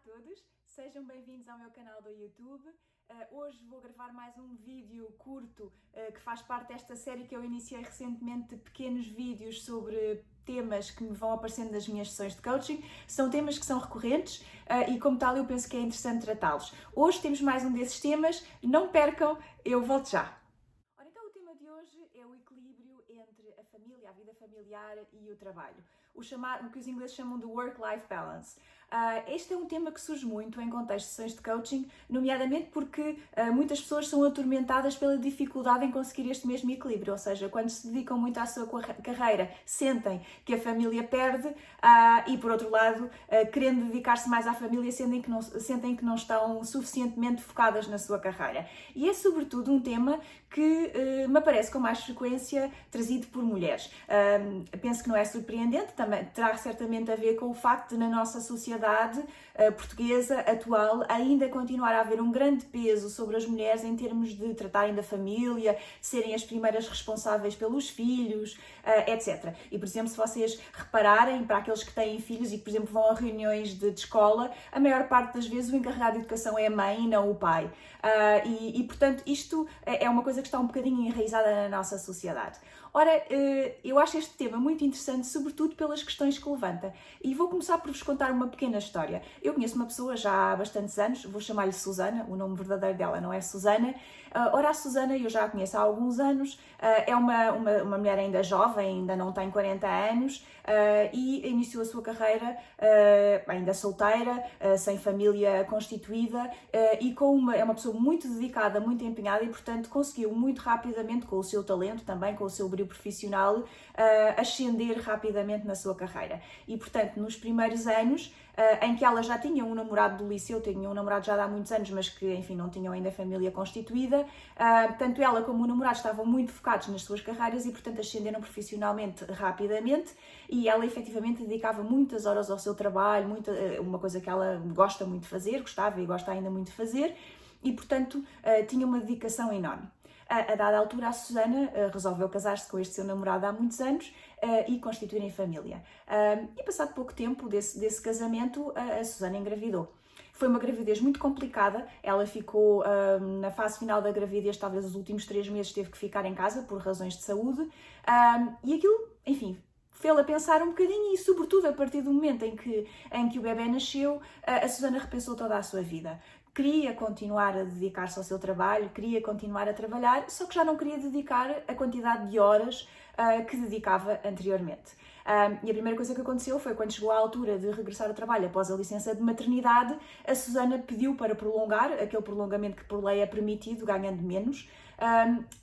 todos, sejam bem-vindos ao meu canal do YouTube. Hoje vou gravar mais um vídeo curto que faz parte desta série que eu iniciei recentemente de pequenos vídeos sobre temas que me vão aparecendo nas minhas sessões de coaching. São temas que são recorrentes e como tal eu penso que é interessante tratá-los. Hoje temos mais um desses temas, não percam, eu volto já. Ora, então o tema de hoje é o equilíbrio entre a família, a vida familiar e o trabalho. O que os ingleses chamam de work-life balance. Este é um tema que surge muito em contexto de sessões de coaching, nomeadamente porque muitas pessoas são atormentadas pela dificuldade em conseguir este mesmo equilíbrio, ou seja, quando se dedicam muito à sua carreira, sentem que a família perde e, por outro lado, querendo dedicar-se mais à família, sentem que não estão suficientemente focadas na sua carreira. E é, sobretudo, um tema que me aparece com mais frequência trazido por mulheres. Penso que não é surpreendente, também terá certamente a ver com o facto de, na nossa sociedade portuguesa atual, ainda continuar a haver um grande peso sobre as mulheres em termos de tratarem da família, serem as primeiras responsáveis pelos filhos, etc. E, por exemplo, se vocês repararem, para aqueles que têm filhos e que, por exemplo, vão a reuniões de escola, a maior parte das vezes o encarregado de educação é a mãe e não o pai. Portanto, isto é uma coisa que está um bocadinho enraizada na nossa sociedade. Ora, eu acho este tema muito interessante, sobretudo pelas questões que levanta. E vou começar por vos contar uma pequena história. Eu conheço uma pessoa já há bastantes anos, vou chamar-lhe Susana, o nome verdadeiro dela não é Susana. Ora, a Susana eu já a conheço há alguns anos, é uma mulher ainda jovem, ainda não tem 40 anos, e iniciou a sua carreira ainda solteira, sem família constituída, e é uma pessoa muito dedicada, muito empenhada e, portanto, conseguiu muito rapidamente, com o seu talento, também com o seu brilho profissional, ascender rapidamente na sua carreira. E, portanto, nos primeiros anos, em que ela já tinha um namorado do liceu, tinha um namorado já há muitos anos, mas que, enfim, não tinham ainda família constituída, tanto ela como o namorado estavam muito focados nas suas carreiras e, portanto, ascenderam profissionalmente rapidamente e ela, efetivamente, dedicava muitas horas ao seu trabalho, uma coisa que ela gosta muito de fazer, gostava e gosta ainda muito de fazer, e, portanto, tinha uma dedicação enorme. A dada altura, a Susana resolveu casar-se com este seu namorado há muitos anos e constituírem família. E passado pouco tempo desse casamento, a Susana engravidou. Foi uma gravidez muito complicada, ela ficou na fase final da gravidez, talvez os últimos 3 meses teve que ficar em casa por razões de saúde, e aquilo, enfim, fê-la pensar um bocadinho e, sobretudo, a partir do momento em que o bebê nasceu, a Susana repensou toda a sua vida. Queria continuar a dedicar-se ao seu trabalho, queria continuar a trabalhar, só que já não queria dedicar a quantidade de horas que dedicava anteriormente. E a primeira coisa que aconteceu foi quando chegou à altura de regressar ao trabalho após a licença de maternidade, a Susana pediu para prolongar, aquele prolongamento que por lei é permitido, ganhando menos,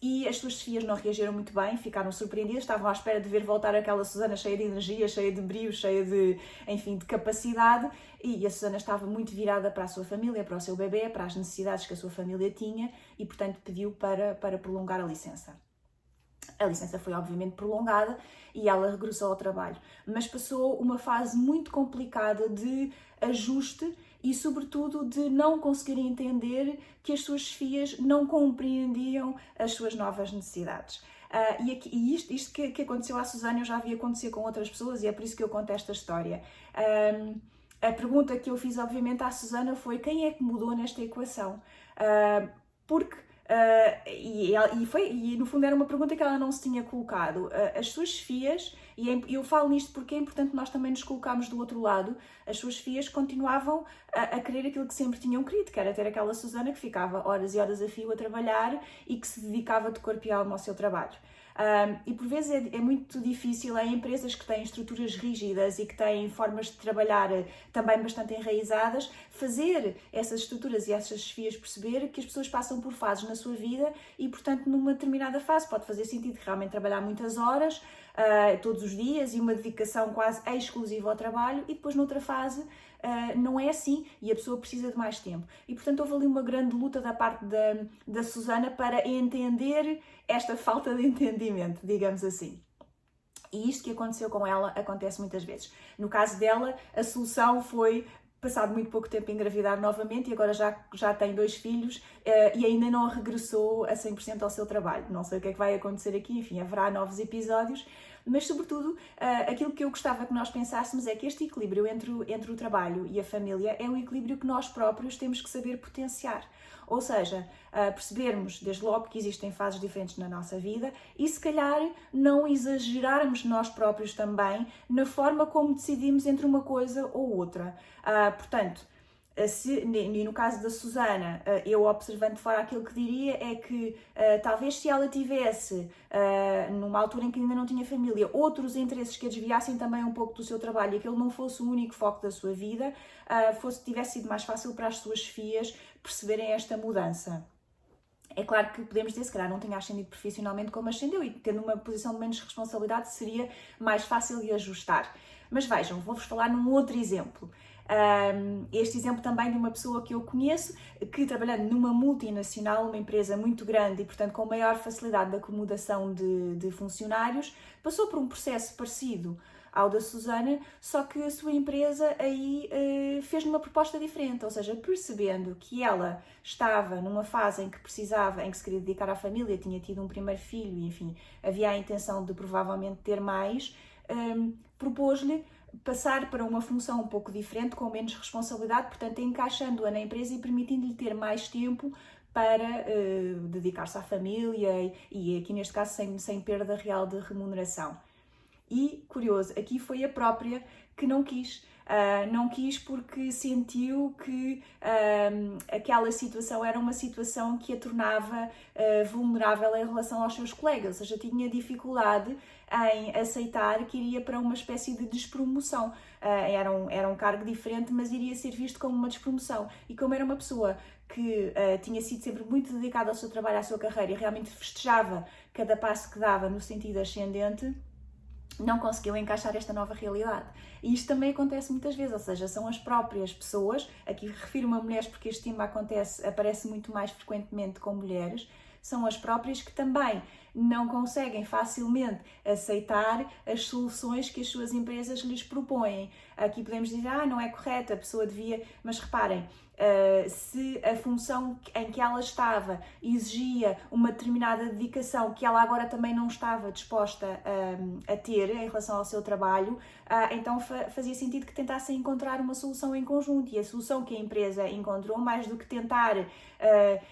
e as suas filhas não reagiram muito bem, ficaram surpreendidas, estavam à espera de ver voltar aquela Susana cheia de energia, cheia de brio, cheia de, enfim, de capacidade, e a Susana estava muito virada para a sua família, para o seu bebê, para as necessidades que a sua família tinha e, portanto, pediu para prolongar a licença. A licença foi obviamente prolongada e ela regressou ao trabalho, mas passou uma fase muito complicada de ajuste e, sobretudo, de não conseguir entender que as suas filhas não compreendiam as suas novas necessidades. Isto que aconteceu à Susana eu já vi acontecer com outras pessoas e é por isso que eu conto esta história. A pergunta que eu fiz, obviamente, à Susana foi: quem é que mudou nesta equação? E no fundo era uma pergunta que ela não se tinha colocado. As suas filhas, eu falo nisto porque é importante nós também nos colocarmos do outro lado, as suas filhas continuavam a querer aquilo que sempre tinham querido, que era ter aquela Susana que ficava horas e horas a fio a trabalhar e que se dedicava de corpo e alma ao seu trabalho. E por vezes é muito difícil em empresas que têm estruturas rígidas e que têm formas de trabalhar também bastante enraizadas, fazer essas estruturas e essas chefias perceber que as pessoas passam por fases na sua vida e, portanto, numa determinada fase pode fazer sentido realmente trabalhar muitas horas, todos os dias, e uma dedicação quase exclusiva ao trabalho, e depois noutra fase não é assim e a pessoa precisa de mais tempo. E, portanto, houve ali uma grande luta da parte da Susana para entender esta falta de entendimento, digamos assim. E isto que aconteceu com ela acontece muitas vezes. No caso dela, a solução foi, passado muito pouco tempo, engravidar novamente e agora já tem 2 filhos e ainda não regressou a 100% ao seu trabalho. Não sei o que é que vai acontecer aqui, enfim, haverá novos episódios, Mas, sobretudo, aquilo que eu gostava que nós pensássemos é que este equilíbrio entre o trabalho e a família é um equilíbrio que nós próprios temos que saber potenciar. Ou seja, percebermos desde logo que existem fases diferentes na nossa vida e se calhar não exagerarmos nós próprios também na forma como decidimos entre uma coisa ou outra. Portanto, e no caso da Susana, eu observando de fora aquilo que diria é que talvez se ela tivesse, numa altura em que ainda não tinha família, outros interesses que a desviassem também um pouco do seu trabalho e que ele não fosse o único foco da sua vida, tivesse sido mais fácil para as suas filhas perceberem esta mudança. É claro que podemos dizer, se calhar não tinha ascendido profissionalmente como ascendeu e tendo uma posição de menos responsabilidade seria mais fácil de ajustar. Mas vejam, vou-vos falar num outro exemplo. Este exemplo também de uma pessoa que eu conheço, que trabalhando numa multinacional, uma empresa muito grande e portanto com maior facilidade de acomodação de funcionários, passou por um processo parecido ao da Susana, só que a sua empresa aí fez-lhe uma proposta diferente, ou seja, percebendo que ela estava numa fase em que precisava, em que se queria dedicar à família, tinha tido um primeiro filho e enfim, havia a intenção de provavelmente ter mais, propôs-lhe passar para uma função um pouco diferente, com menos responsabilidade, portanto encaixando-a na empresa e permitindo-lhe ter mais tempo para dedicar-se à família e aqui neste caso sem perda real de remuneração. E, curioso, aqui foi a própria que não quis. Não quis porque sentiu que aquela situação era uma situação que a tornava vulnerável em relação aos seus colegas, ou seja, tinha dificuldade em aceitar que iria para uma espécie de despromoção. Era um cargo diferente, mas iria ser visto como uma despromoção. E como era uma pessoa que tinha sido sempre muito dedicada ao seu trabalho, à sua carreira e realmente festejava cada passo que dava no sentido ascendente, não conseguiu encaixar esta nova realidade. E isto também acontece muitas vezes, ou seja, são as próprias pessoas, aqui refiro-me a mulheres porque este tema aparece muito mais frequentemente com mulheres, são as próprias que também não conseguem facilmente aceitar as soluções que as suas empresas lhes propõem. Aqui podemos dizer, não é correto, a pessoa devia... Mas reparem, se a função em que ela estava exigia uma determinada dedicação que ela agora também não estava disposta a ter em relação ao seu trabalho, então fazia sentido que tentassem encontrar uma solução em conjunto, e a solução que a empresa encontrou, mais do que tentar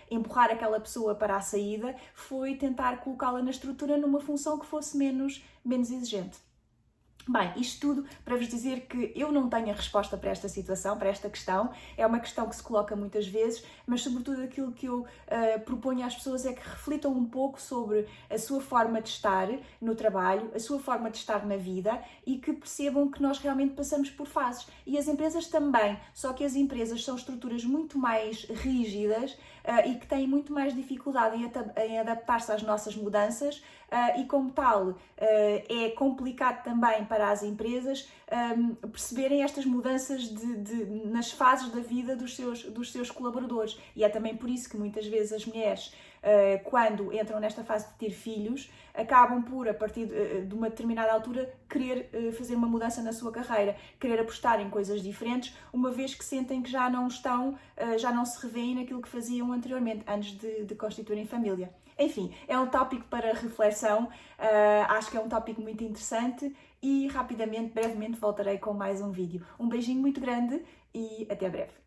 empurrar aquela pessoa para a saída, foi tentar colocá-la na estrutura numa função que fosse menos exigente. Bem, isto tudo para vos dizer que eu não tenho a resposta para esta situação, para esta questão. É uma questão que se coloca muitas vezes, mas sobretudo aquilo que eu proponho às pessoas é que reflitam um pouco sobre a sua forma de estar no trabalho, a sua forma de estar na vida e que percebam que nós realmente passamos por fases. E as empresas também, só que as empresas são estruturas muito mais rígidas e que têm muito mais dificuldade em adaptar-se às nossas mudanças e como tal é complicado também para as empresas perceberem estas mudanças nas fases da vida dos seus colaboradores. E é também por isso que muitas vezes as mulheres, quando entram nesta fase de ter filhos, acabam por, a partir de uma determinada altura, querer fazer uma mudança na sua carreira, querer apostar em coisas diferentes, uma vez que sentem que já não se revêem naquilo que faziam anteriormente, antes de constituírem família. Enfim, é um tópico para reflexão, acho que é um tópico muito interessante e brevemente voltarei com mais um vídeo. Um beijinho muito grande e até breve.